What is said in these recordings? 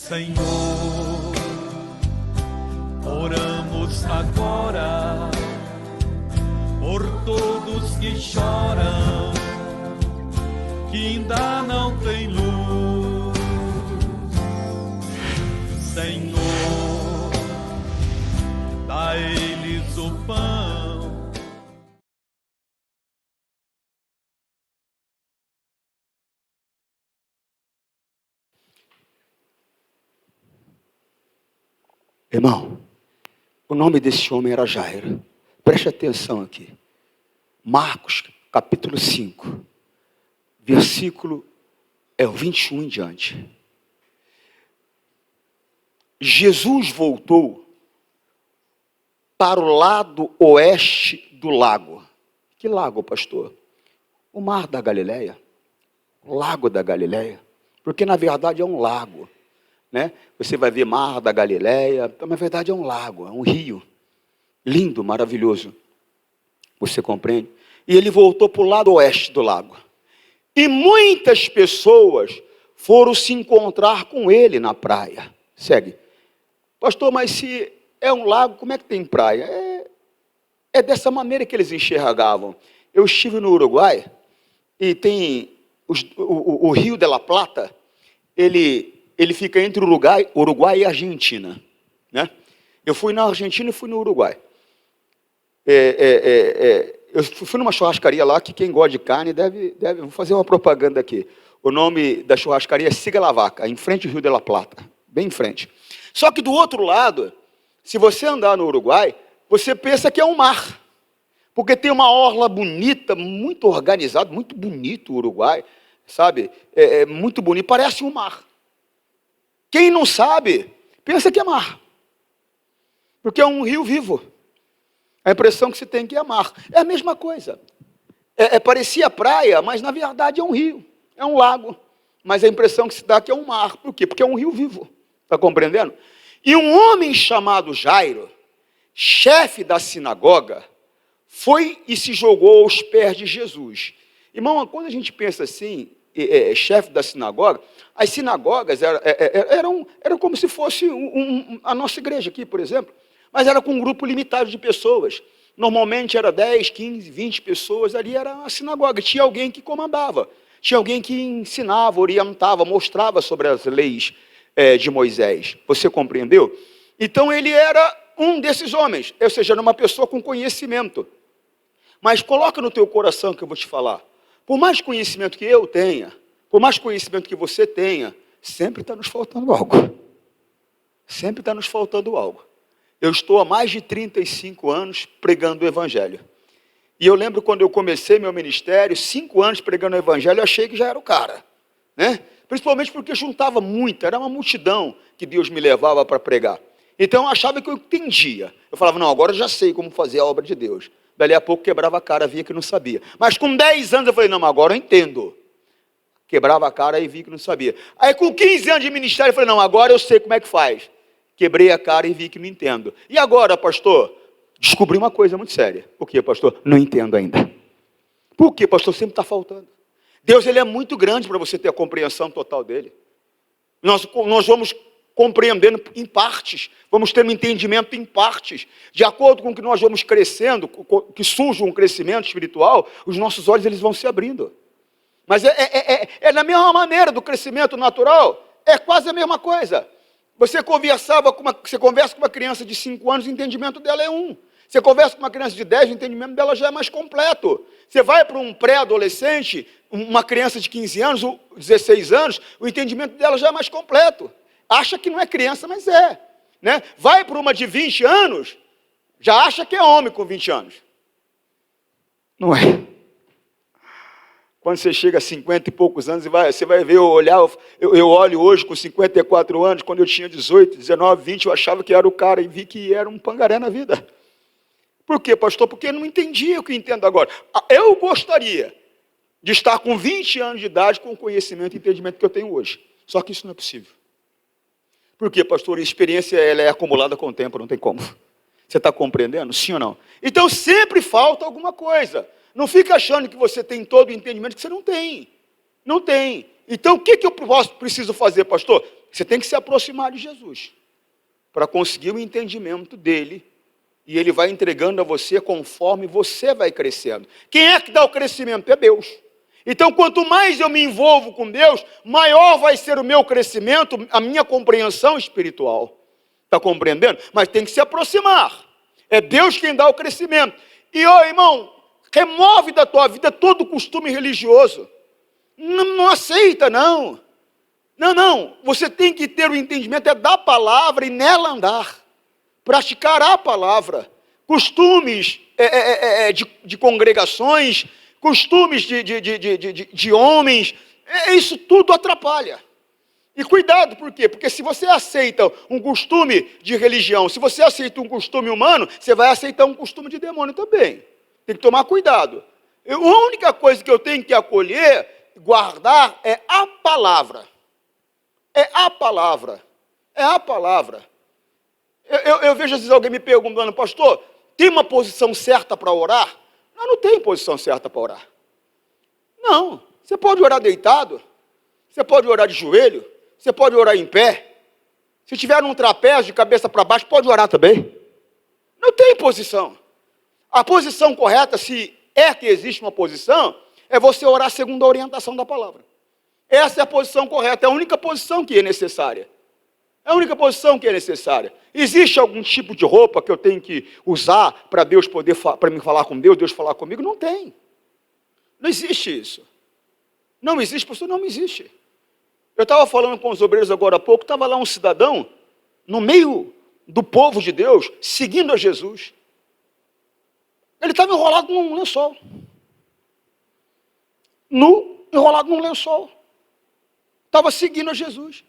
Senhor, oramos agora por todos que choram, que ainda não tem luz. Senhor, dá a eles o pão. Irmão, o nome desse homem era Jairo. Preste atenção aqui. Marcos, capítulo 5, versículo 21 em diante. Jesus voltou para o lado oeste do lago. Que lago, pastor? O mar da Galileia. O lago da Galileia. Porque na verdade é um lago. Né? Você vai ver mar da Galileia, na verdade é um lago, é um rio, lindo, maravilhoso, você compreende? E ele voltou para o lado oeste do lago, e muitas pessoas foram se encontrar com ele na praia. Segue. Pastor, mas se é um lago, como é que tem praia? É dessa maneira que eles enxergavam. Eu estive no Uruguai, e tem o Rio de la Plata, ele fica entre o Uruguai e a Argentina. Né? Eu fui na Argentina e fui no Uruguai. Eu fui numa churrascaria lá, que quem gosta de carne deve... Vou fazer uma propaganda aqui. O nome da churrascaria é Siga la Vaca, em frente ao Rio de la Plata. Bem em frente. Só que do outro lado, se você andar no Uruguai, você pensa que é um mar. Porque tem uma orla bonita, muito organizado, muito bonito o Uruguai. Sabe? Muito bonito, parece um mar. Quem não sabe, pensa que é mar. Porque é um rio vivo. A impressão que se tem que é mar. É a mesma coisa. Parecia praia, mas na verdade é um rio. É um lago. Mas a impressão que se dá é que é um mar. Por quê? Porque é um rio vivo. Está compreendendo? E um homem chamado Jairo, chefe da sinagoga, foi e se jogou aos pés de Jesus. Irmão, quando a gente pensa assim... chefe da sinagoga, as sinagogas eram como se fosse a nossa igreja aqui, por exemplo, mas era com um grupo limitado de pessoas. Normalmente era 10, 15, 20 pessoas, ali era a sinagoga. Tinha alguém que comandava, tinha alguém que ensinava, orientava, mostrava sobre as leis de Moisés. Você compreendeu? Então ele era um desses homens, ou seja, era uma pessoa com conhecimento. Mas coloca no teu coração que eu vou te falar. Por mais conhecimento que eu tenha, por mais conhecimento que você tenha, sempre está nos faltando algo. Sempre está nos faltando algo. Eu estou há mais de 35 anos pregando o Evangelho. E eu lembro quando eu comecei meu ministério, 5 anos pregando o Evangelho, eu achei que já era o cara. Né? Principalmente porque juntava muito, era uma multidão que Deus me levava para pregar. Então eu achava que eu entendia. Eu falava, não, agora eu já sei como fazer a obra de Deus. Dali a pouco quebrava a cara, via que não sabia. Mas com 10 anos eu falei, não, mas agora eu entendo. Quebrava a cara e vi que não sabia. Aí com 15 anos de ministério eu falei, não, agora eu sei como é que faz. Quebrei a cara e vi que não entendo. E agora, pastor? Descobri uma coisa muito séria. Por quê, pastor? Não entendo ainda. Por quê, pastor? Sempre está faltando. Deus, ele é muito grande para você ter a compreensão total dele. Nós vamos compreendendo em partes, vamos ter um entendimento em partes, de acordo com que nós vamos crescendo, que surge um crescimento espiritual, os nossos olhos eles vão se abrindo. Mas na mesma maneira do crescimento natural, é quase a mesma coisa. Você conversa com uma criança de 5 anos, o entendimento dela é 1. Você conversa com uma criança de 10, o entendimento dela já é mais completo. Você vai para um pré-adolescente, uma criança de 15 anos, 16 anos, o entendimento dela já é mais completo. Acha que não é criança, mas é. Né? Vai para uma de 20 anos, já acha que é homem com 20 anos. Não é? Quando você chega a 50 e poucos anos, você vai ver, eu olho hoje com 54 anos, quando eu tinha 18, 19, 20, eu achava que era o cara e vi que era um pangaré na vida. Por quê, pastor? Porque eu não entendia o que eu entendo agora. Eu gostaria de estar com 20 anos de idade com o conhecimento e entendimento que eu tenho hoje. Só que isso não é possível. Por quê, pastor? A experiência ela é acumulada com o tempo, não tem como. Você está compreendendo? Sim ou não? Então sempre falta alguma coisa. Não fica achando que você tem todo o entendimento que você não tem. Não tem. Então o que eu preciso fazer, pastor? você tem que se aproximar de Jesus para conseguir o entendimento dele, e ele vai entregando a você conforme você vai crescendo. Quem é que dá o crescimento? É Deus. Então, quanto mais eu me envolvo com Deus, maior vai ser o meu crescimento, a minha compreensão espiritual. Está compreendendo? Mas tem que se aproximar. É Deus quem dá o crescimento. E, irmão, remove da tua vida todo o costume religioso. Não aceita, não. Não. Você tem que ter o entendimento da palavra e nela andar. Praticar a palavra. Costumes de congregações, costumes de homens, isso tudo atrapalha. E cuidado, por quê? Porque se você aceita um costume de religião, se você aceita um costume humano, você vai aceitar um costume de demônio também. Tem que tomar cuidado. A única coisa que eu tenho que acolher, guardar, é a palavra. É a palavra. É a palavra. Eu vejo às vezes alguém me perguntando, pastor, tem uma posição certa para orar? Não tem posição certa para orar. Não. Você pode orar deitado, você pode orar de joelho, você pode orar em pé. Se tiver num trapézio de cabeça para baixo, pode orar também. Não tem posição. A posição correta, se é que existe uma posição, é você orar segundo a orientação da palavra. Essa é a posição correta, é a única posição que é necessária. É a única posição que é necessária. Existe algum tipo de roupa que eu tenho que usar para Deus poder, para me falar com Deus, Deus falar comigo? Não tem. Não existe isso. Não existe, pastor, não existe. Eu estava falando com os obreiros agora há pouco, estava lá um cidadão, no meio do povo de Deus, seguindo a Jesus. Ele estava enrolado num lençol. Enrolado num lençol. Estava seguindo a Jesus.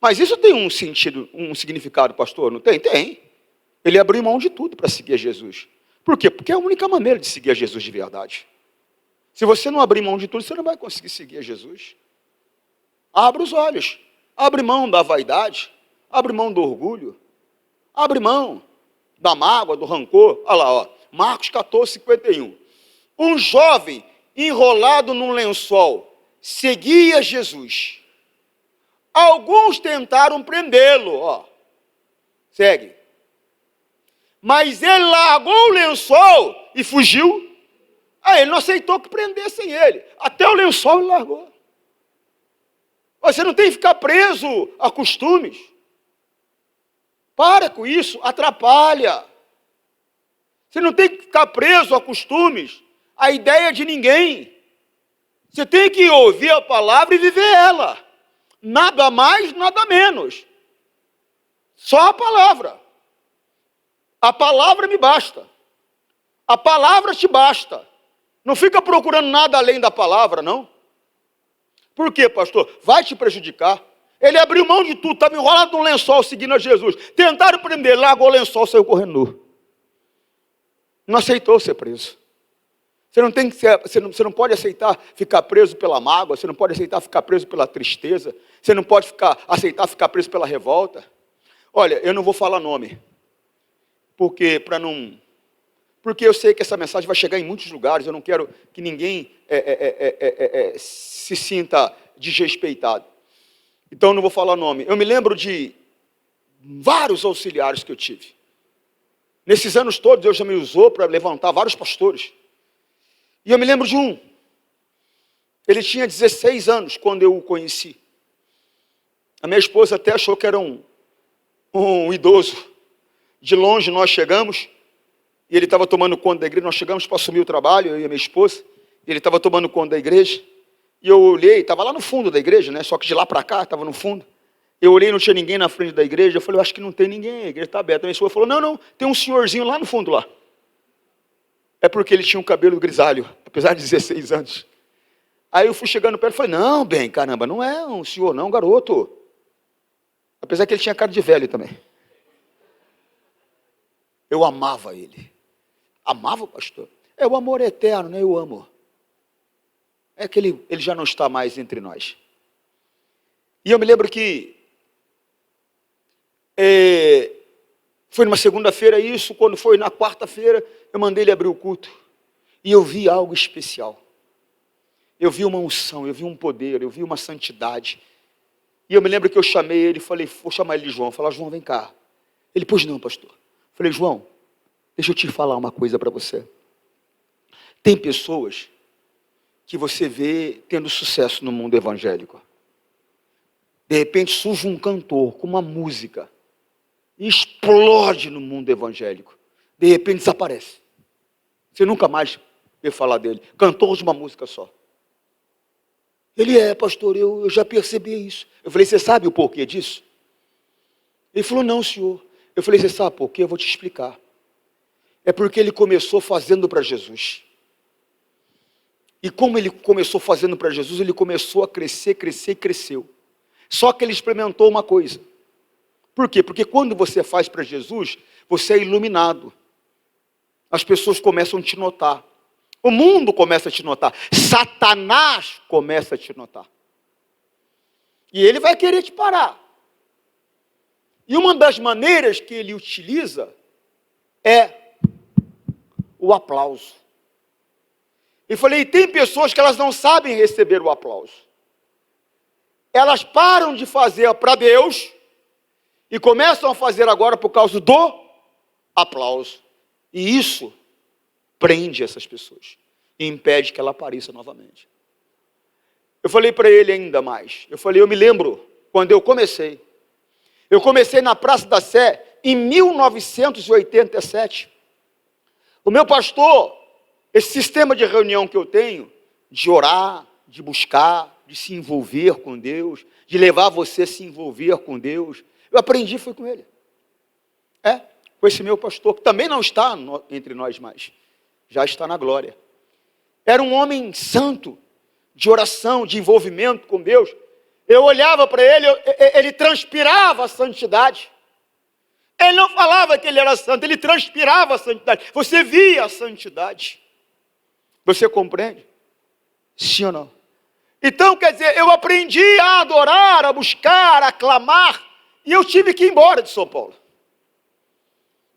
Mas isso tem um sentido, um significado, pastor? Não tem? Tem. Ele abriu mão de tudo para seguir a Jesus. Por quê? Porque é a única maneira de seguir a Jesus de verdade. Se você não abrir mão de tudo, você não vai conseguir seguir a Jesus. Abre os olhos. Abre mão da vaidade. Abre mão do orgulho. Abre mão da mágoa, do rancor. Olha lá, ó. Marcos 14, 51. Um jovem enrolado num lençol seguia Jesus. Alguns tentaram prendê-lo, ó. Segue. Mas ele largou o lençol e fugiu. Aí ele não aceitou que prendessem ele. Até o lençol ele largou. Você não tem que ficar preso a costumes. Para com isso, atrapalha. Você não tem que ficar preso a costumes, a ideia de ninguém. Você tem que ouvir a palavra e viver ela. Nada mais, nada menos. Só a palavra. A palavra me basta. A palavra te basta. Não fica procurando nada além da palavra, não. Por quê, pastor? Vai te prejudicar. Ele abriu mão de tudo, estava enrolado num lençol seguindo a Jesus. Tentaram prender, largou o lençol, saiu correndo nu. Não aceitou ser preso. Você não pode aceitar ficar preso pela mágoa, você não pode aceitar ficar preso pela tristeza, você não pode aceitar ficar preso pela revolta. Olha, eu não vou falar nome, porque eu sei que essa mensagem vai chegar em muitos lugares, eu não quero que ninguém se sinta desrespeitado. Então eu não vou falar nome. Eu me lembro de vários auxiliares que eu tive. Nesses anos todos, Deus já me usou para levantar vários pastores. E eu me lembro de um. Ele tinha 16 anos quando eu o conheci. A minha esposa até achou que era um idoso. De longe nós chegamos, e ele estava tomando conta da igreja. Nós chegamos para assumir o trabalho, eu e a minha esposa. E ele estava tomando conta da igreja. E eu olhei, estava lá no fundo da igreja, né? Só que de lá para cá, estava no fundo. Eu olhei, não tinha ninguém na frente da igreja. Eu falei, eu acho que não tem ninguém, a igreja está aberta. A minha esposa falou, não, tem um senhorzinho lá no fundo lá. É porque ele tinha um cabelo grisalho, apesar de 16 anos. Aí eu fui chegando perto e falei, não, bem, caramba, não é um senhor, não, garoto. Apesar que ele tinha cara de velho também. Eu amava ele. Amava o pastor. É o amor eterno, né? Eu amo. É que ele já não está mais entre nós. E eu me lembro que foi numa segunda-feira isso, quando foi na quarta-feira, eu mandei ele abrir o culto. E eu vi algo especial. Eu vi uma unção, eu vi um poder, eu vi uma santidade. E eu me lembro que eu chamei ele e falei, vou chamar ele de João. Falar, João, vem cá. Ele, pois não, pastor. Falei, João, deixa eu te falar uma coisa para você. Tem pessoas que você vê tendo sucesso no mundo evangélico. De repente surge um cantor com uma música e explode no mundo evangélico. De repente desaparece. Você nunca mais vê falar dele. Cantor de uma música só. Ele pastor, eu já percebi isso. Eu falei, você sabe o porquê disso? Ele falou, não, senhor. Eu falei, você sabe por quê? Eu vou te explicar. É porque ele começou fazendo para Jesus. E como ele começou fazendo para Jesus, ele começou a crescer, crescer e cresceu. Só que ele experimentou uma coisa. Por quê? Porque quando você faz para Jesus, você é iluminado. As pessoas começam a te notar. O mundo começa a te notar. Satanás começa a te notar. E ele vai querer te parar. E uma das maneiras que ele utiliza é o aplauso. E falei, tem pessoas que elas não sabem receber o aplauso. Elas param de fazer para Deus e começam a fazer agora por causa do aplauso. E isso prende essas pessoas e impede que ela apareça novamente. Eu falei para ele ainda mais. Eu falei, eu me lembro quando eu comecei. Eu comecei na Praça da Sé em 1987. O meu pastor, esse sistema de reunião que eu tenho, de orar, de buscar, de se envolver com Deus, de levar você a se envolver com Deus, eu aprendi, foi com ele. Com esse meu pastor, que também não está entre nós mais, já está na glória. Era um homem santo, de oração, de envolvimento com Deus. Eu olhava para ele, ele transpirava a santidade. Ele não falava que ele era santo, ele transpirava a santidade. Você via a santidade. Você compreende? Sim ou não? Então, quer dizer, eu aprendi a adorar, a buscar, a clamar, e eu tive que ir embora de São Paulo.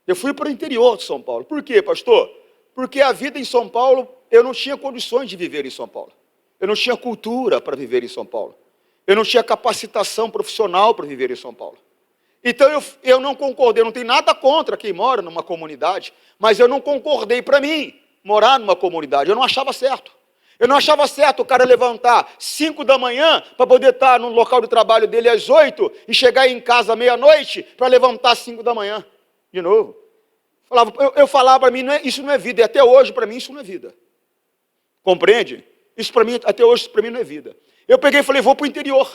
Eu fui para o interior de São Paulo. Por quê, pastor? Porque a vida em São Paulo, eu não tinha condições de viver em São Paulo. Eu não tinha cultura para viver em São Paulo. Eu não tinha capacitação profissional para viver em São Paulo. Então eu não concordei, eu não tenho nada contra quem mora numa comunidade, mas eu não concordei para mim morar numa comunidade, eu não achava certo. Eu não achava certo o cara levantar 5 da manhã para poder estar no local de trabalho dele às 8 e chegar em casa à meia-noite para levantar às 5 da manhã. De novo. Eu falava para mim, isso não é vida, e até hoje para mim isso não é vida. Compreende? Isso para mim, até hoje, para mim não é vida. Eu peguei e falei, vou para o interior.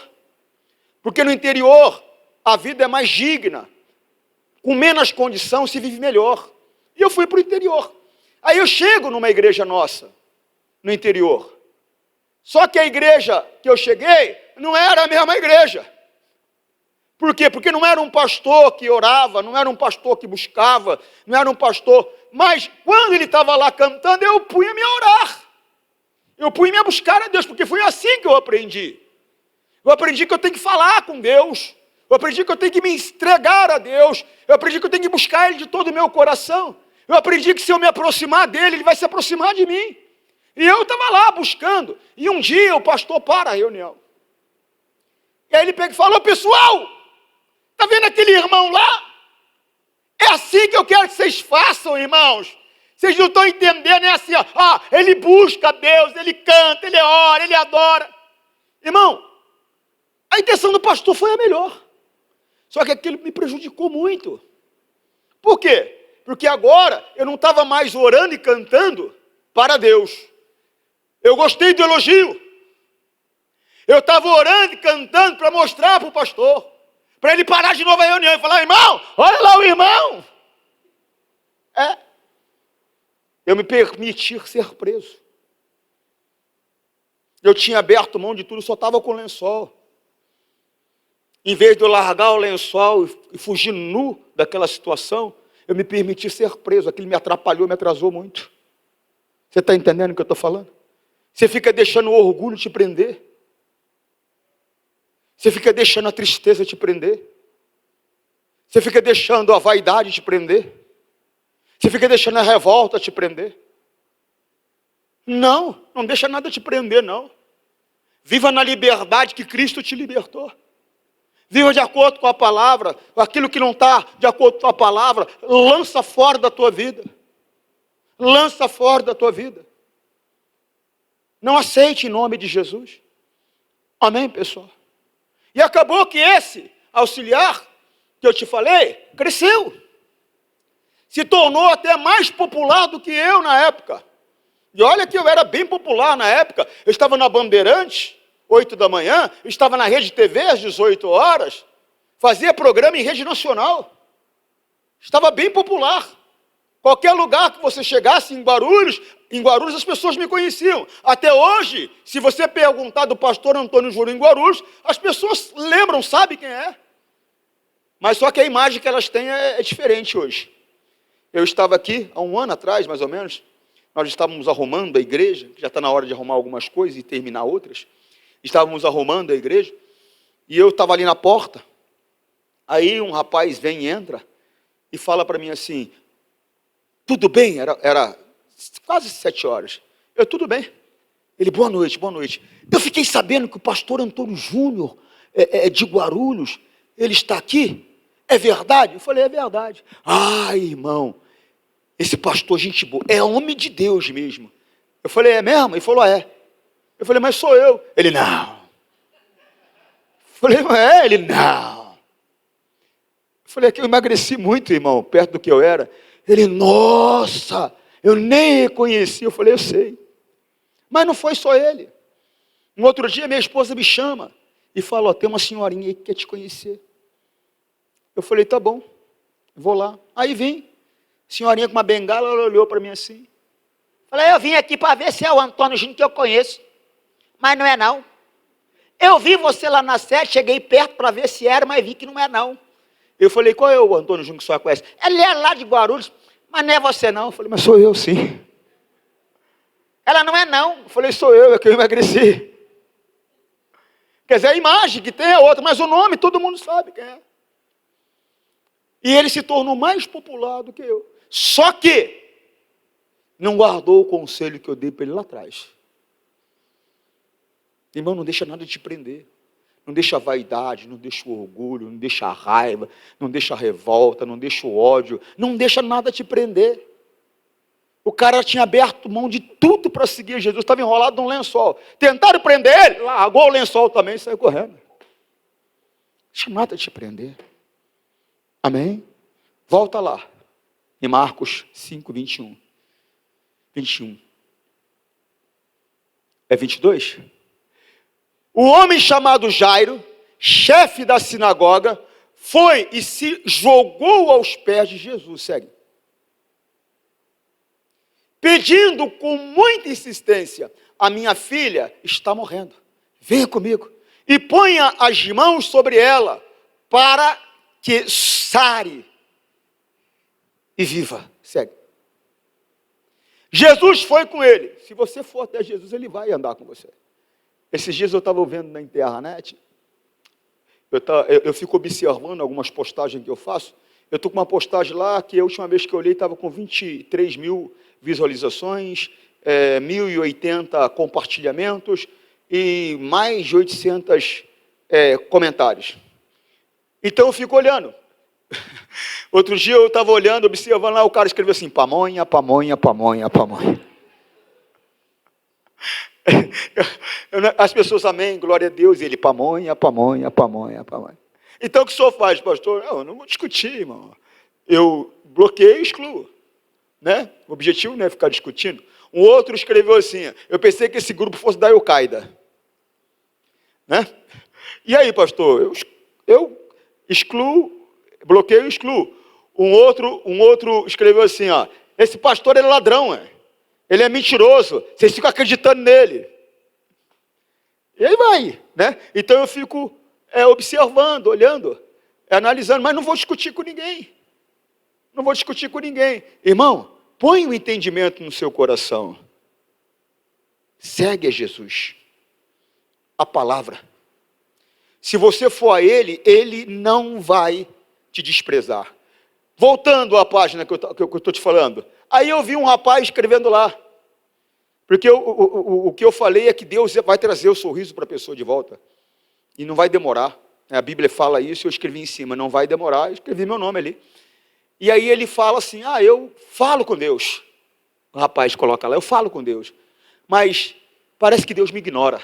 Porque no interior a vida é mais digna. Com menos condição se vive melhor. E eu fui para o interior. Aí eu chego numa igreja nossa, no interior. Só que a igreja que eu cheguei não era a mesma igreja. Por quê? Porque não era um pastor que orava, não era um pastor que buscava, não era um pastor... Mas quando ele estava lá cantando, eu punha-me a orar. Eu punha-me a buscar a Deus, porque foi assim que eu aprendi. Eu aprendi que eu tenho que falar com Deus. Eu aprendi que eu tenho que me entregar a Deus. Eu aprendi que eu tenho que buscar Ele de todo o meu coração. Eu aprendi que se eu me aproximar dEle, Ele vai se aproximar de mim. E eu estava lá buscando. E um dia o pastor para a reunião. E aí ele pega e fala, pessoal, está vendo aquele irmão lá? É assim que eu quero que vocês façam, irmãos. Vocês não estão entendendo, é assim, ó. Ele busca a Deus, ele canta, ele ora, ele adora. Irmão, a intenção do pastor foi a melhor. Só que aquilo me prejudicou muito. Por quê? Porque agora eu não estava mais orando e cantando para Deus. Eu gostei do elogio. Eu estava orando e cantando para mostrar para o pastor. Para ele parar de novo a reunião e falar, irmão, olha lá o irmão. Eu me permiti ser preso. Eu tinha aberto mão de tudo, só estava com lençol. Em vez de eu largar o lençol e fugir nu daquela situação, eu me permiti ser preso. Aquilo me atrapalhou, me atrasou muito. Você está entendendo o que eu estou falando? Você fica deixando o orgulho te prender. Você fica deixando a tristeza te prender. Você fica deixando a vaidade te prender. Você fica deixando a revolta te prender. Não deixa nada te prender, não. Viva na liberdade que Cristo te libertou. Viva de acordo com a palavra. Aquilo que não está de acordo com a palavra, lança fora da tua vida. Lança fora da tua vida. Não aceite em nome de Jesus. Amém, pessoal? E acabou que esse auxiliar que eu te falei, cresceu. Se tornou até mais popular do que eu na época. E olha que eu era bem popular na época. Eu estava na Bandeirantes, 8 da manhã, estava na Rede TV às 18 horas, fazia programa em rede nacional. Estava bem popular. Qualquer lugar que você chegasse em Guarulhos as pessoas me conheciam. Até hoje, se você perguntar do pastor Antônio Júnior em Guarulhos, as pessoas lembram, sabem quem é. Mas só que a imagem que elas têm é diferente hoje. Eu estava aqui, há um ano atrás, mais ou menos, nós estávamos arrumando a igreja, já está na hora de arrumar algumas coisas e terminar outras. Estávamos arrumando a igreja, e eu estava ali na porta, aí um rapaz vem e entra, e fala para mim assim, tudo bem? Era quase 7 horas. Eu, tudo bem. Ele, boa noite, boa noite. Eu fiquei sabendo que o pastor Antônio Júnior, de Guarulhos, ele está aqui? É verdade? Eu falei, é verdade. Ah, irmão, esse pastor, gente boa, é homem de Deus mesmo. Eu falei, é mesmo? Ele falou, é. Eu falei, mas sou eu. Ele, não. Eu falei, mas é? Ele, não. Eu falei, é que eu emagreci muito, irmão, perto do que eu era. Ele, nossa, eu nem reconheci. Eu falei, eu sei. Mas não foi só ele. Um outro dia, minha esposa me chama e fala, ó, tem uma senhorinha aí que quer te conhecer. Eu falei, tá bom, vou lá. Aí vim, senhorinha com uma bengala, ela olhou para mim assim. Falei, eu vim aqui para ver se é o Antônio Júnior que eu conheço. Mas não é não. Eu vi você lá na sede, cheguei perto para ver se era, mas vi que não é não. Eu falei, qual é o Antônio Júnior que a senhora conhece? Ele é lá de Guarulhos, mas não é você não. Eu falei, mas sou eu sim. Ela não é não. Eu falei, sou eu, é que eu emagreci. Quer dizer, a imagem que tem é outra, mas o nome todo mundo sabe quem é. E ele se tornou mais popular do que eu. Só que não guardou o conselho que eu dei para ele lá atrás. Irmão, não deixa nada te prender. Não deixa a vaidade, não deixa o orgulho, não deixa a raiva, não deixa a revolta, não deixa o ódio, não deixa nada te prender. O cara tinha aberto mão de tudo para seguir Jesus, estava enrolado num lençol. Tentaram prender ele, largou o lençol também e saiu correndo. Não deixa nada te prender. Amém? Volta lá, em Marcos 5, 21. 21. É 22? O homem chamado Jairo, chefe da sinagoga, foi e se jogou aos pés de Jesus. Segue. Pedindo com muita insistência, a minha filha está morrendo. Venha comigo. E ponha as mãos sobre ela, para que sare e viva. Segue. Jesus foi com ele. Se você for até Jesus, ele vai andar com você. Esses dias eu estava vendo na internet, eu fico observando algumas postagens que eu faço. Eu estou com uma postagem lá que a última vez que eu olhei estava com 23 mil visualizações, 1.080 compartilhamentos e mais de 800 comentários. Então eu fico olhando. Outro dia eu estava olhando, observando lá, o cara escreveu assim, pamonha, pamonha, pamonha, pamonha. As pessoas, amém, glória a Deus, e ele, pamonha, pamonha, pamonha, pamonha. Então o que o senhor faz, pastor? Eu não vou discutir, irmão. Eu bloqueio e excluo. Né? O objetivo não é ficar discutindo. Um outro escreveu assim, eu pensei que esse grupo fosse da Al-Qaeda. Né? E aí, pastor? Eu excluo, bloqueio e excluo. Um outro escreveu assim, ó, esse pastor é ladrão, ele é mentiroso, vocês ficam acreditando nele. E aí vai, né? Então eu fico observando, olhando, analisando, mas não vou discutir com ninguém. Não vou discutir com ninguém. Irmão, põe o entendimento no seu coração. Segue a Jesus. A palavra. Se você for a Ele, Ele não vai te desprezar. Voltando à página que eu estou te falando. Aí eu vi um rapaz escrevendo lá. Porque o que eu falei é que Deus vai trazer o sorriso para a pessoa de volta. E não vai demorar. A Bíblia fala isso, eu escrevi em cima, não vai demorar, eu escrevi meu nome ali. E aí ele fala assim, eu falo com Deus. O rapaz coloca lá, eu falo com Deus. Mas parece que Deus me ignora.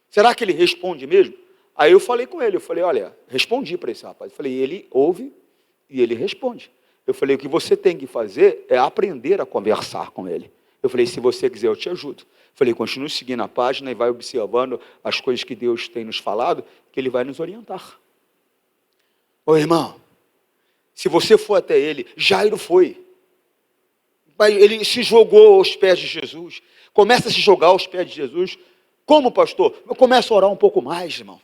Será que ele responde mesmo? Aí eu falei com ele, eu falei, olha, respondi para esse rapaz. Eu falei, ele ouve e ele responde. Eu falei, o que você tem que fazer é aprender a conversar com ele. Eu falei, se você quiser, eu te ajudo. Eu falei, continue seguindo a página e vai observando as coisas que Deus tem nos falado, que Ele vai nos orientar. Ô irmão, se você for até ele, Jairo foi. Ele se jogou aos pés de Jesus. Começa a se jogar aos pés de Jesus. Como, pastor? Começa a orar um pouco mais, irmão.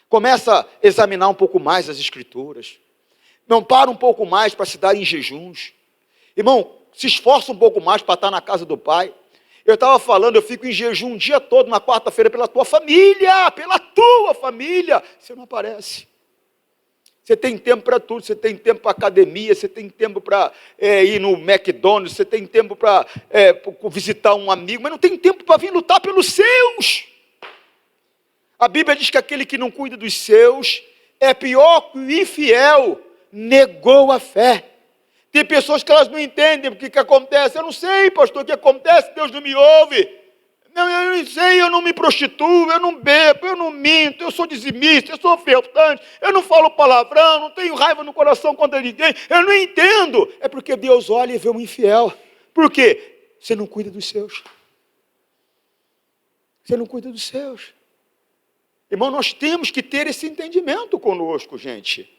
Começa a examinar um pouco mais as Escrituras. Não para um pouco mais para se dar em jejuns. Irmão, se esforça um pouco mais para estar na casa do Pai. Eu estava falando, eu fico em jejum um dia todo, na quarta-feira, pela tua família. Pela tua família. Você não aparece. Você tem tempo para tudo, você tem tempo para academia, você tem tempo para ir no McDonald's, você tem tempo para visitar um amigo, mas não tem tempo para vir lutar pelos seus. A Bíblia diz que aquele que não cuida dos seus é pior que o infiel, negou a fé. Tem pessoas que elas não entendem o que acontece. Eu não sei, pastor, o que acontece, Deus não me ouve. Não, eu não sei, eu não me prostituo, eu não bebo, eu não minto, eu sou dizimista, eu sou ofertante, eu não falo palavrão, não tenho raiva no coração contra ninguém, eu não entendo. É porque Deus olha e vê um infiel. Por quê? Você não cuida dos seus. Você não cuida dos seus. Irmão, nós temos que ter esse entendimento conosco, gente.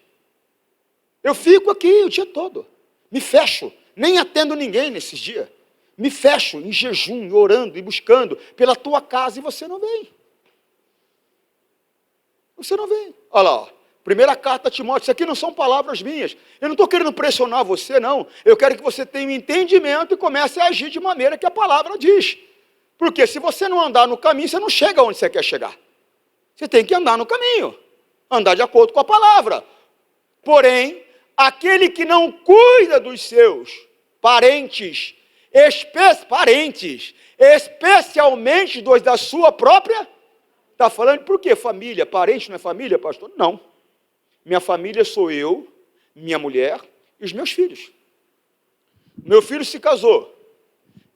Eu fico aqui o dia todo, me fecho, nem atendo ninguém nesses dias. Me fecho em jejum, orando e buscando pela tua casa e você não vem. Você não vem. Olha lá, primeira carta a Timóteo, isso aqui não são palavras minhas. Eu não estou querendo pressionar você, não. Eu quero que você tenha um entendimento e comece a agir de maneira que a palavra diz. Porque se você não andar no caminho, você não chega onde você quer chegar. Você tem que andar no caminho, andar de acordo com a palavra. Porém, aquele que não cuida dos seus parentes, especialmente dos da sua própria, está falando por quê? Família, parente não é família, pastor? Não. Minha família sou eu, minha mulher e os meus filhos. Meu filho se casou,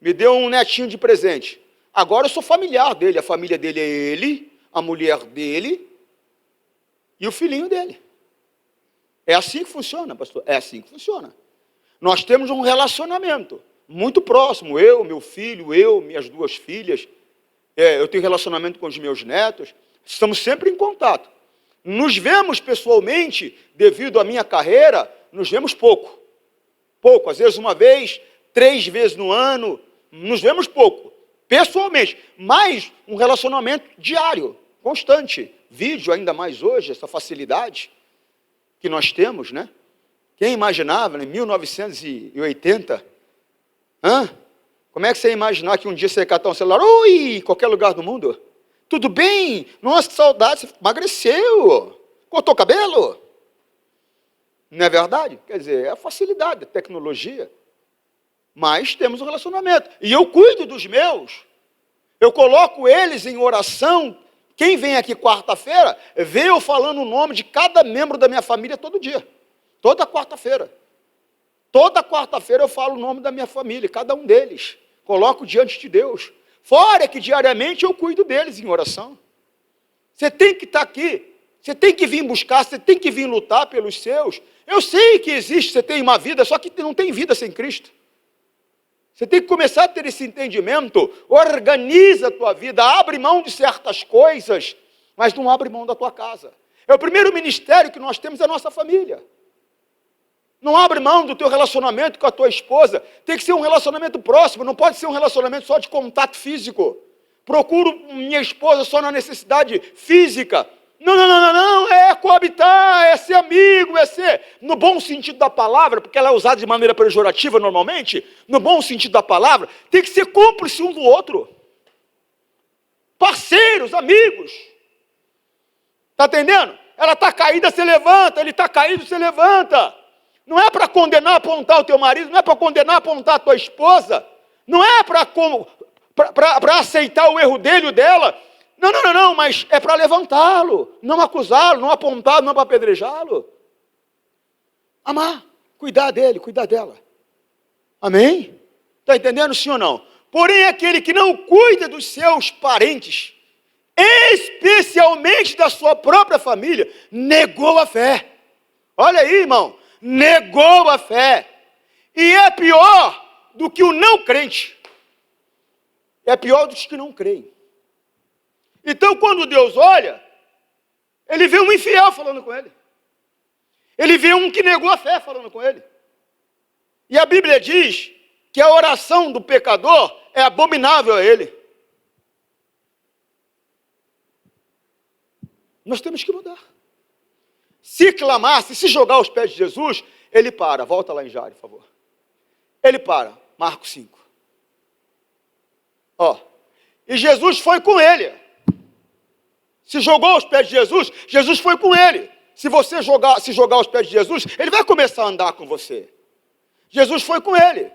me deu um netinho de presente. Agora eu sou familiar dele, a família dele é ele, a mulher dele e o filhinho dele. É assim que funciona, pastor? É assim que funciona. Nós temos um relacionamento muito próximo, eu, meu filho, minhas duas filhas, eu tenho relacionamento com os meus netos, estamos sempre em contato. Nos vemos pessoalmente, devido à minha carreira, nos vemos pouco, às vezes uma vez, 3 vezes no ano, nos vemos pouco, pessoalmente, mas um relacionamento diário, constante, vídeo ainda mais hoje, essa facilidade que nós temos, né? Quem imaginava, em 1980, como é que você ia imaginar que um dia você ia catar um celular, oi, em qualquer lugar do mundo? Tudo bem? Nossa, que saudade, você emagreceu, cortou o cabelo? Não é verdade? Quer dizer, é a facilidade, a tecnologia. Mas temos um relacionamento. E eu cuido dos meus. Eu coloco eles em oração. Quem vem aqui quarta-feira, vê eu falando o nome de cada membro da minha família todo dia. Toda quarta-feira. Toda quarta-feira eu falo o nome da minha família, cada um deles. Coloco diante de Deus. Fora que diariamente eu cuido deles em oração. Você tem que estar aqui. Você tem que vir buscar, você tem que vir lutar pelos seus. Eu sei que existe, você tem uma vida, só que não tem vida sem Cristo. Você tem que começar a ter esse entendimento. Organiza a tua vida, abre mão de certas coisas, mas não abre mão da tua casa. É o primeiro ministério que nós temos, é a nossa família. Não abre mão do teu relacionamento com a tua esposa. Tem que ser um relacionamento próximo, não pode ser um relacionamento só de contato físico. Procuro minha esposa só na necessidade física. Não, é coabitar, é ser amigo, é ser, no bom sentido da palavra, porque ela é usada de maneira pejorativa normalmente, no bom sentido da palavra, tem que ser cúmplice um do outro. Parceiros, amigos. Está entendendo? Ela está caída, você levanta, ele está caído, você levanta. Não é para condenar, apontar o teu marido, não é para condenar, apontar a tua esposa, não é para aceitar o erro dele ou dela. Não, mas é para levantá-lo, não acusá-lo, não apontá-lo, não para apedrejá-lo. Amar, cuidar dele, cuidar dela. Amém? Está entendendo, sim ou não? Porém, aquele que não cuida dos seus parentes, especialmente da sua própria família, negou a fé. Olha aí, irmão, negou a fé. E é pior do que o não crente. É pior dos que não creem. Então, quando Deus olha, ele vê um infiel falando com ele. Ele vê um que negou a fé falando com ele. E a Bíblia diz que a oração do pecador é abominável a ele. Nós temos que mudar. Se clamar, se jogar aos pés de Jesus, ele para. Volta lá em Jairo, por favor. Ele para. Marcos 5. E Jesus foi com ele. Se jogou aos pés de Jesus, Jesus foi com ele. Se você se jogar aos pés de Jesus, ele vai começar a andar com você. Jesus foi com ele.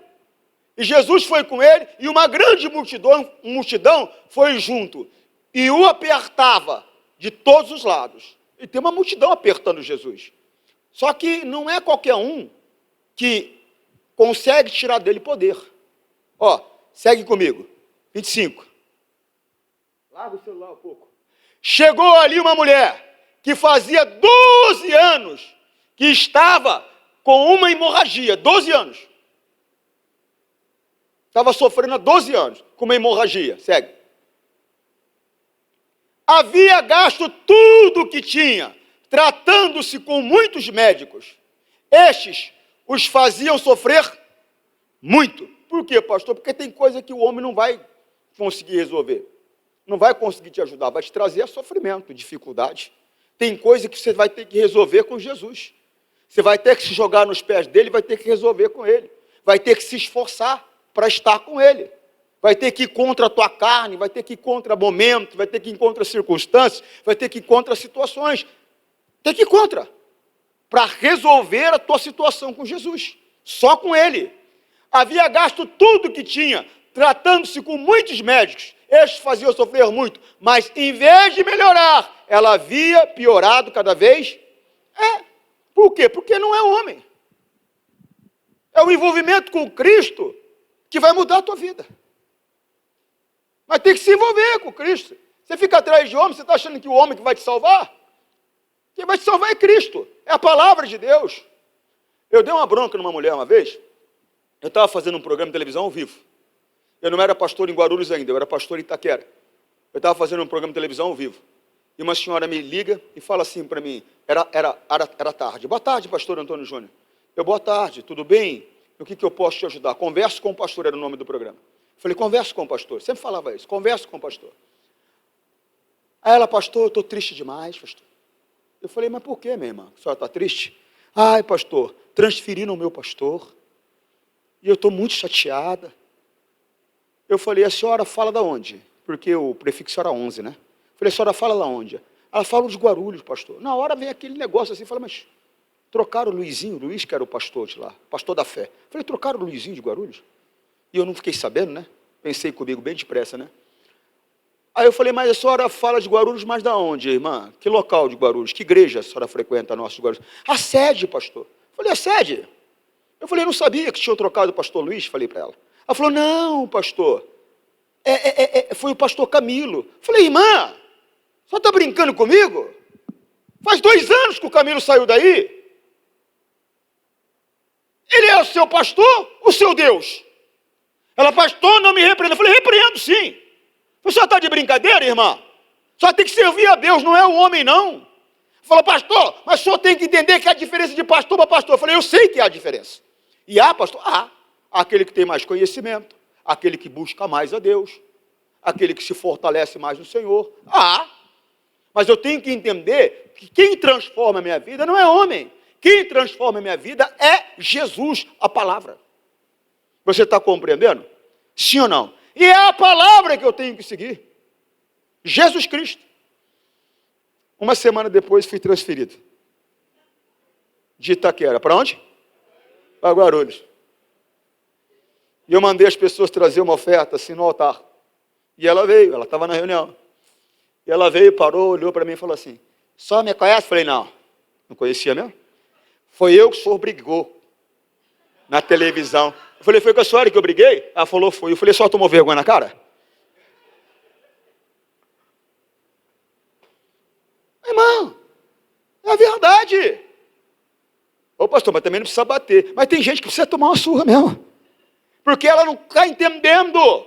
E Jesus foi com ele, e uma grande multidão foi junto. E o apertava de todos os lados. E tem uma multidão apertando Jesus. Só que não é qualquer um que consegue tirar dele poder. Segue comigo. 25. Larga o celular um pouco. Chegou ali uma mulher que fazia 12 anos que estava com uma hemorragia. 12 anos. Estava sofrendo há 12 anos com uma hemorragia. Segue. Havia gasto tudo o que tinha, tratando-se com muitos médicos. Estes os faziam sofrer muito. Por quê, pastor? Porque tem coisa que o homem não vai conseguir resolver. Não vai conseguir te ajudar, vai te trazer sofrimento, dificuldade. Tem coisa que você vai ter que resolver com Jesus. Você vai ter que se jogar nos pés dele, vai ter que resolver com ele. Vai ter que se esforçar para estar com ele. Vai ter que ir contra a tua carne, vai ter que ir contra momentos, vai ter que ir contra circunstâncias, vai ter que ir contra situações. Tem que ir contra. Para resolver a tua situação com Jesus. Só com ele. Havia gasto tudo que tinha, tratando-se com muitos médicos. Estes faziam sofrer muito, mas em vez de melhorar, ela havia piorado cada vez. Por quê? Porque não é homem. É o envolvimento com Cristo que vai mudar a tua vida. Mas tem que se envolver com Cristo. Você fica atrás de homem, você está achando que o homem que vai te salvar? Quem vai te salvar é Cristo, é a palavra de Deus. Eu dei uma bronca numa mulher uma vez, eu estava fazendo um programa de televisão ao vivo. Eu não era pastor em Guarulhos ainda, eu era pastor em Itaquera. Eu estava fazendo um programa de televisão ao vivo. E uma senhora me liga e fala assim para mim, era tarde. Boa tarde, pastor Antônio Júnior. Boa tarde, tudo bem? O que eu posso te ajudar? Converse com o pastor, era o nome do programa. Eu falei, converse com o pastor. Sempre falava isso, converse com o pastor. Aí ela, pastor, eu estou triste demais, pastor. Eu falei, mas por que, minha irmã? A senhora está triste? Ai, pastor, transferiram o meu pastor. E eu estou muito chateada. Eu falei, a senhora fala da onde? Porque o prefixo era 11, né? Eu falei, a senhora fala da onde? Ela fala de Guarulhos, pastor. Na hora vem aquele negócio assim, fala, mas trocaram o Luizinho, o Luiz que era o pastor de lá, pastor da fé. Eu falei, trocaram o Luizinho de Guarulhos? E eu não fiquei sabendo, né? Pensei comigo bem depressa, né? Aí eu falei, mas a senhora fala de Guarulhos, mas da onde, irmã? Que local de Guarulhos? Que igreja a senhora frequenta nossa de Guarulhos? A sede, pastor. Eu falei, a sede? Eu falei, eu não sabia que tinham trocado o pastor Luiz, falei para ela. Ela falou, não, pastor, foi o pastor Camilo. Eu falei, irmã, só está brincando comigo? Faz 2 anos que o Camilo saiu daí. Ele é o seu pastor, o seu Deus. Ela, pastor, não me repreenda. Eu falei, repreendo sim. Você está de brincadeira, irmã? Só tem que servir a Deus, não é o homem, não. Falou, pastor, mas o senhor tem que entender que há diferença de pastor para pastor. Eu falei, eu sei que há diferença. E há, pastor? Há. Aquele que tem mais conhecimento, aquele que busca mais a Deus, aquele que se fortalece mais no Senhor. Mas eu tenho que entender que quem transforma a minha vida não é homem. Quem transforma a minha vida é Jesus, a palavra. Você está compreendendo? Sim ou não? E é a palavra que eu tenho que seguir. Jesus Cristo. Uma semana depois fui transferido. De Itaquera. Para onde? Para Guarulhos. E eu mandei as pessoas trazer uma oferta assim no altar. E ela veio, ela estava na reunião. E ela veio, parou, olhou para mim e falou assim, só me conhece? Falei, não conhecia mesmo. Foi eu que o senhor brigou na televisão. Eu falei, foi com a senhora que eu briguei? Ela falou, foi. Eu falei, só tomou vergonha na cara? Irmão, é a verdade. Ô pastor, mas também não precisa bater. Mas tem gente que precisa tomar uma surra mesmo. Porque ela não está entendendo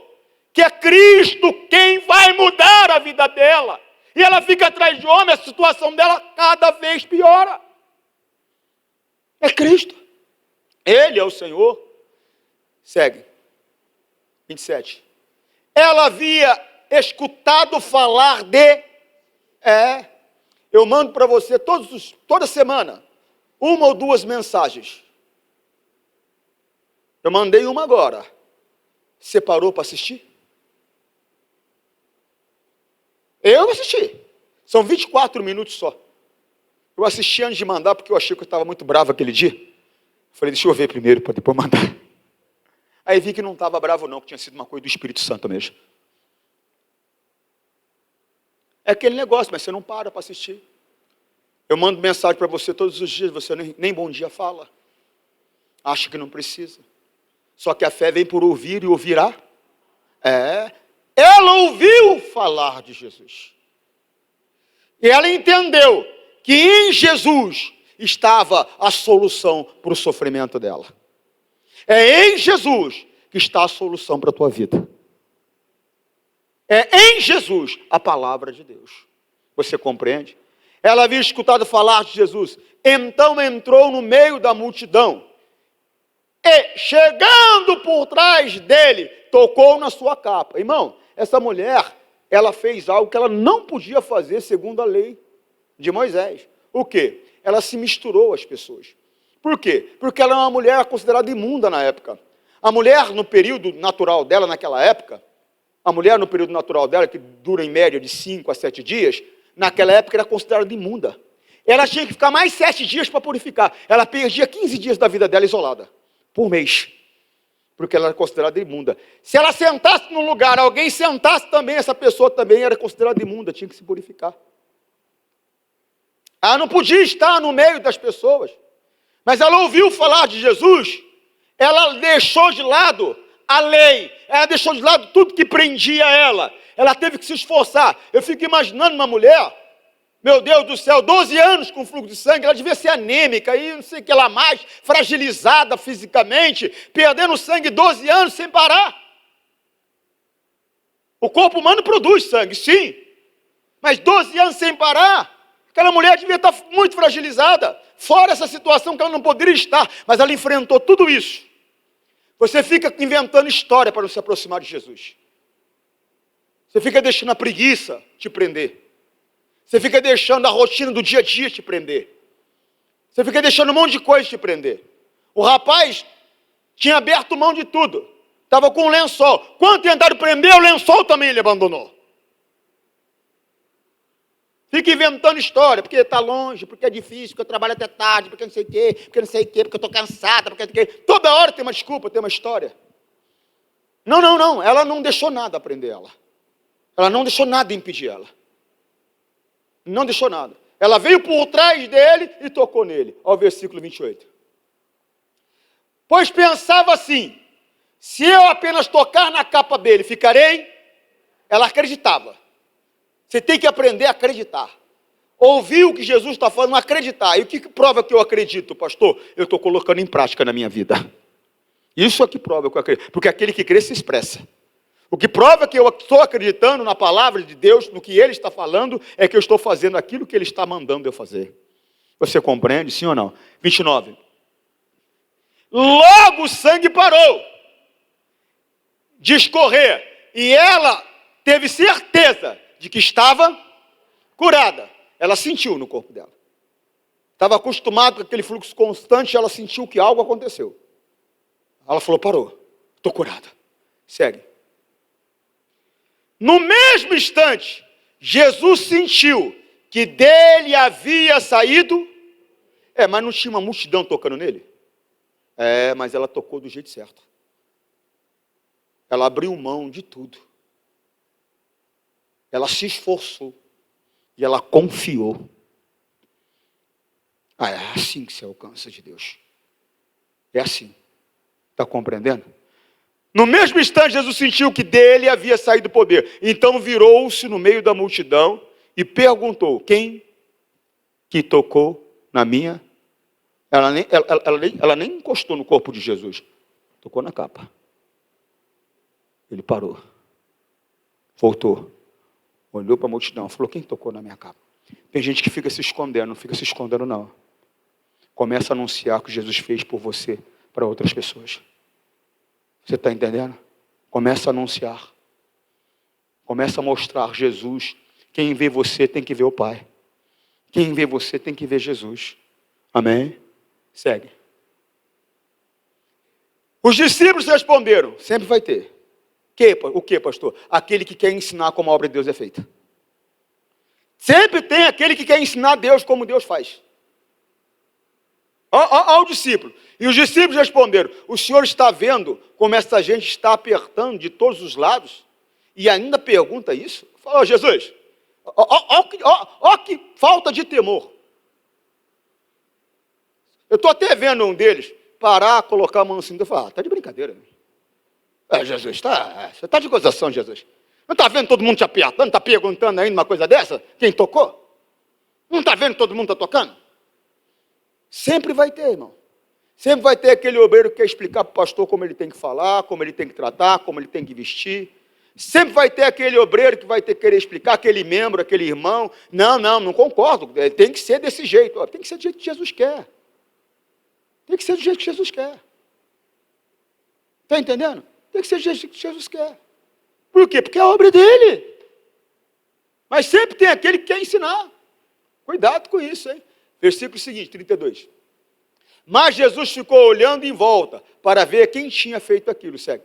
que é Cristo quem vai mudar a vida dela. E ela fica atrás de homem, a situação dela cada vez piora. É Cristo. Ele é o Senhor. Segue. 27. Ela havia escutado falar de... eu mando para você toda semana, 1 ou 2 mensagens. Eu mandei uma agora. Você parou para assistir? Eu assisti. São 24 minutos só. Eu assisti antes de mandar, porque eu achei que eu estava muito bravo aquele dia. Falei, deixa eu ver primeiro, para depois mandar. Aí vi que não estava bravo não, que tinha sido uma coisa do Espírito Santo mesmo. É aquele negócio, mas você não para assistir. Eu mando mensagem para você todos os dias, você nem bom dia fala. Acha que não precisa. Só que a fé vem por ouvir e ouvirá. Ela ouviu falar de Jesus. E ela entendeu que em Jesus estava a solução para o sofrimento dela. É em Jesus que está a solução para a tua vida. É em Jesus a palavra de Deus. Você compreende? Ela havia escutado falar de Jesus. Então entrou no meio da multidão. E chegando por trás dele, tocou na sua capa. Irmão, essa mulher, ela fez algo que ela não podia fazer segundo a lei de Moisés. O quê? Ela se misturou às pessoas. Por quê? Porque ela é uma mulher considerada imunda na época. A mulher, no período natural dela, naquela época, a mulher no período natural dela, que dura em média de 5 a 7 dias, naquela época era considerada imunda. Ela tinha que ficar mais 7 dias para purificar. Ela perdia 15 dias da vida dela isolada, por mês. Porque ela era considerada imunda. Se ela sentasse num lugar, alguém sentasse também, essa pessoa também era considerada imunda, tinha que se purificar. Ela não podia estar no meio das pessoas. Mas ela ouviu falar de Jesus, ela deixou de lado a lei, ela deixou de lado tudo que prendia ela. Ela teve que se esforçar. Eu fico imaginando uma mulher, meu Deus do céu, 12 anos com fluxo de sangue, ela devia ser anêmica, e não sei o que lá mais, fragilizada fisicamente, perdendo sangue 12 anos sem parar. O corpo humano produz sangue, sim, mas 12 anos sem parar, aquela mulher devia estar muito fragilizada, fora essa situação que ela não poderia estar, mas ela enfrentou tudo isso. Você fica inventando história para não se aproximar de Jesus. Você fica deixando a preguiça te prender. Você fica deixando a rotina do dia a dia te prender. Você fica deixando um monte de coisa te prender. O rapaz tinha aberto mão de tudo. Estava com um lençol. Quando tentaram prender, o lençol também ele abandonou. Fica inventando história, porque está longe, porque é difícil, porque eu trabalho até tarde, porque não sei o quê, porque não sei o quê, porque eu estou cansada, porque não sei o quê. Toda hora tem uma desculpa, tem uma história. Não. Ela não deixou nada prender ela. Ela não deixou nada impedir ela. Não deixou nada. Ela veio por trás dele e tocou nele. Olha o versículo 28. Pois pensava assim, se eu apenas tocar na capa dele, ficarei? Ela acreditava. Você tem que aprender a acreditar. Ouvir o que Jesus está falando, acreditar. E o que prova que eu acredito, pastor? Eu estou colocando em prática na minha vida. Isso é que prova que eu acredito. Porque aquele que crê se expressa. O que prova que eu estou acreditando na palavra de Deus, no que Ele está falando, é que eu estou fazendo aquilo que Ele está mandando eu fazer. Você compreende, sim ou não? 29. Logo o sangue parou de escorrer. E ela teve certeza de que estava curada. Ela sentiu no corpo dela. Estava acostumada com aquele fluxo constante, ela sentiu que algo aconteceu. Ela falou, parou, estou curada. Segue. No mesmo instante, Jesus sentiu que dele havia saído... mas não tinha uma multidão tocando nele? Mas ela tocou do jeito certo. Ela abriu mão de tudo. Ela se esforçou. E ela confiou. Ah, é assim que se alcança de Deus. É assim. Está compreendendo? No mesmo instante, Jesus sentiu que dele havia saído o poder. Então virou-se no meio da multidão e perguntou: quem que tocou na minha? Ela nem encostou no corpo de Jesus. Tocou na capa. Ele parou. Voltou. Olhou para a multidão. Falou: quem tocou na minha capa? Tem gente que fica se escondendo. Não fica se escondendo, não. Começa a anunciar o que Jesus fez por você para outras pessoas. Você está entendendo? Começa a anunciar. Começa a mostrar Jesus. Quem vê você tem que ver o Pai. Quem vê você tem que ver Jesus. Amém? Segue. Os discípulos responderam: sempre vai ter. O que, pastor? Aquele que quer ensinar como a obra de Deus é feita. Sempre tem aquele que quer ensinar a Deus como Deus faz. Ao discípulo. E os discípulos responderam: o senhor está vendo como essa gente está apertando de todos os lados? E ainda pergunta isso? Fala: Jesus, ó que falta de temor. Eu estou até vendo um deles parar, colocar a mão assim e falar: está de brincadeira. Jesus, você está de gozação, Jesus. Não está vendo todo mundo te apertando, está perguntando ainda uma coisa dessa? Quem tocou? Não está vendo todo mundo está tocando? Sempre vai ter, irmão. Sempre vai ter aquele obreiro que quer explicar para o pastor como ele tem que falar, como ele tem que tratar, como ele tem que vestir. Sempre vai ter aquele obreiro que vai ter que querer explicar, aquele membro, aquele irmão. Não concordo. Tem que ser desse jeito. Tem que ser do jeito que Jesus quer. Tem que ser do jeito que Jesus quer. Está entendendo? Tem que ser do jeito que Jesus quer. Por quê? Porque é a obra dele. Mas sempre tem aquele que quer ensinar. Cuidado com isso, hein? Versículo seguinte, 32. Mas Jesus ficou olhando em volta para ver quem tinha feito aquilo. Segue.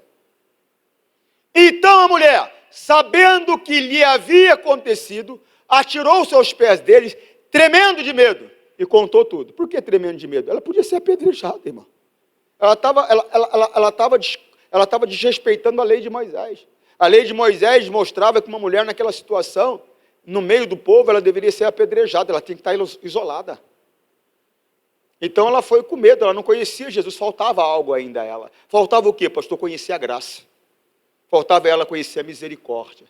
Então a mulher, sabendo o que lhe havia acontecido, atirou-se aos pés deles, tremendo de medo, e contou tudo. Por que tremendo de medo? Ela podia ser apedrejada, irmão. Ela estava desrespeitando a lei de Moisés. A lei de Moisés mostrava que uma mulher naquela situação, no meio do povo, ela deveria ser apedrejada, ela tinha que estar isolada. Então ela foi com medo, ela não conhecia Jesus, faltava algo ainda a ela. Faltava o quê, pastor? Conhecer a graça. Faltava ela conhecer a misericórdia.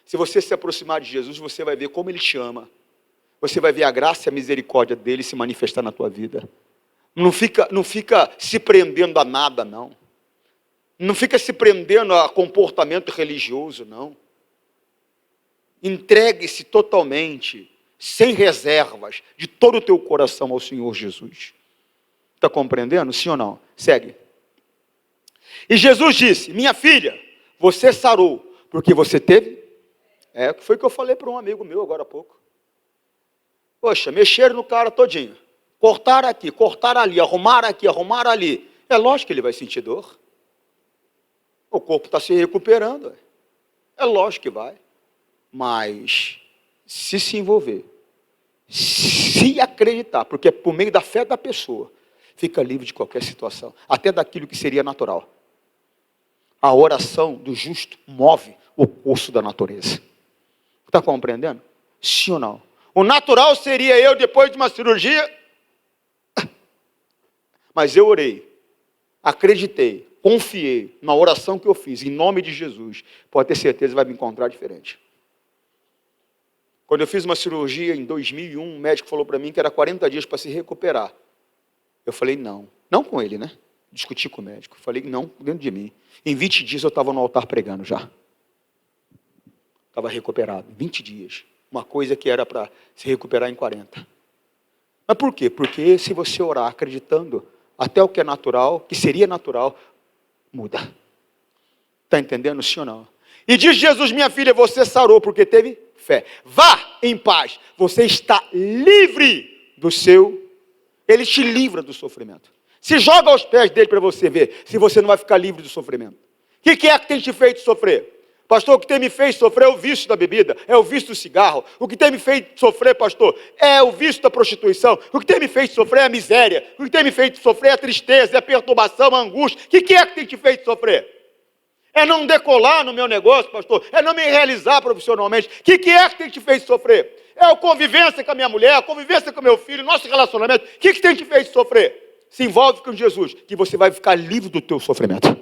Se você se aproximar de Jesus, você vai ver como Ele te ama. Você vai ver a graça e a misericórdia dEle se manifestar na tua vida. Não fica se prendendo a nada, não. Não fica se prendendo a comportamento religioso, não. Entregue-se totalmente, sem reservas, de todo o teu coração ao Senhor Jesus. Está compreendendo? Sim ou não? Segue. E Jesus disse: minha filha, você sarou, porque você teve... foi o que eu falei para um amigo meu agora há pouco. Poxa, mexeram no cara todinho. Cortaram aqui, cortaram ali, arrumaram aqui, arrumaram ali. É lógico que ele vai sentir dor. O corpo está se recuperando. É lógico que vai. Mas, se envolver, se acreditar, porque é por meio da fé da pessoa, fica livre de qualquer situação, até daquilo que seria natural. A oração do justo move o curso da natureza. Está compreendendo? Sim ou não? O natural seria eu, depois de uma cirurgia, mas eu orei, acreditei, confiei na oração que eu fiz, em nome de Jesus, pode ter certeza que vai me encontrar diferente. Quando eu fiz uma cirurgia em 2001, um médico falou para mim que era 40 dias para se recuperar. Eu falei não com ele, né? Discuti com o médico, falei não dentro de mim. Em 20 dias eu estava no altar pregando já. Estava recuperado, 20 dias. Uma coisa que era para se recuperar em 40. Mas por quê? Porque se você orar acreditando, até o que é natural, que seria natural, muda. Está entendendo, sim ou não? E diz Jesus: minha filha, você sarou porque teve fé. Vá em paz. Você está livre do seu... Ele te livra do sofrimento. Se joga aos pés dele para você ver se você não vai ficar livre do sofrimento. O que é que tem te feito sofrer? Pastor, o que tem me feito sofrer é o vício da bebida, é o vício do cigarro. O que tem me feito sofrer, pastor, é o vício da prostituição. O que tem me feito sofrer é a miséria. O que tem me feito sofrer é a tristeza, é a perturbação, a angústia. O que é que tem te feito sofrer? É não decolar no meu negócio, pastor. É não me realizar profissionalmente. O que é que tem te feito sofrer? É a convivência com a minha mulher, a convivência com o meu filho, nosso relacionamento. O que tem te feito sofrer? Se envolve com Jesus, que você vai ficar livre do teu sofrimento.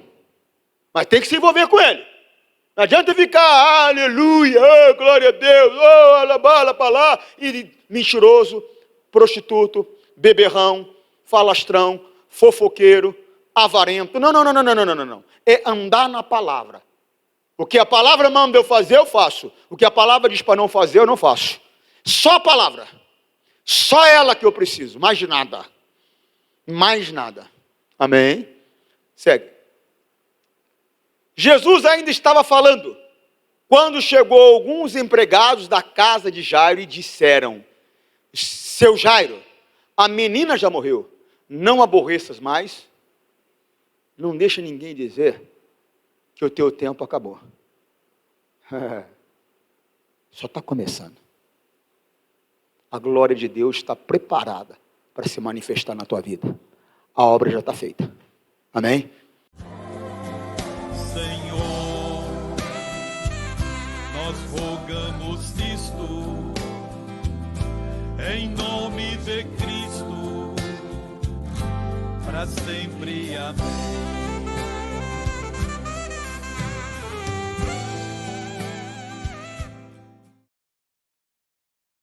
Mas tem que se envolver com Ele. Não adianta ficar, aleluia, oh, glória a Deus, oh, alabala para lá, e mentiroso, prostituto, beberrão, falastrão, fofoqueiro, avarento. Não. É andar na palavra. O que a palavra manda eu fazer, eu faço. O que a palavra diz para não fazer, eu não faço. Só a palavra. Só ela que eu preciso. Mais nada. Mais nada. Amém? Segue. Jesus ainda estava falando, quando chegou alguns empregados da casa de Jairo e disseram: seu Jairo, a menina já morreu, não aborreças mais, não deixa ninguém dizer que o teu tempo acabou. Só está começando. A glória de Deus está preparada para se manifestar na tua vida. A obra já está feita. Amém? Senhor, nós rogamos isto, em nome de Cristo, para sempre. Amém.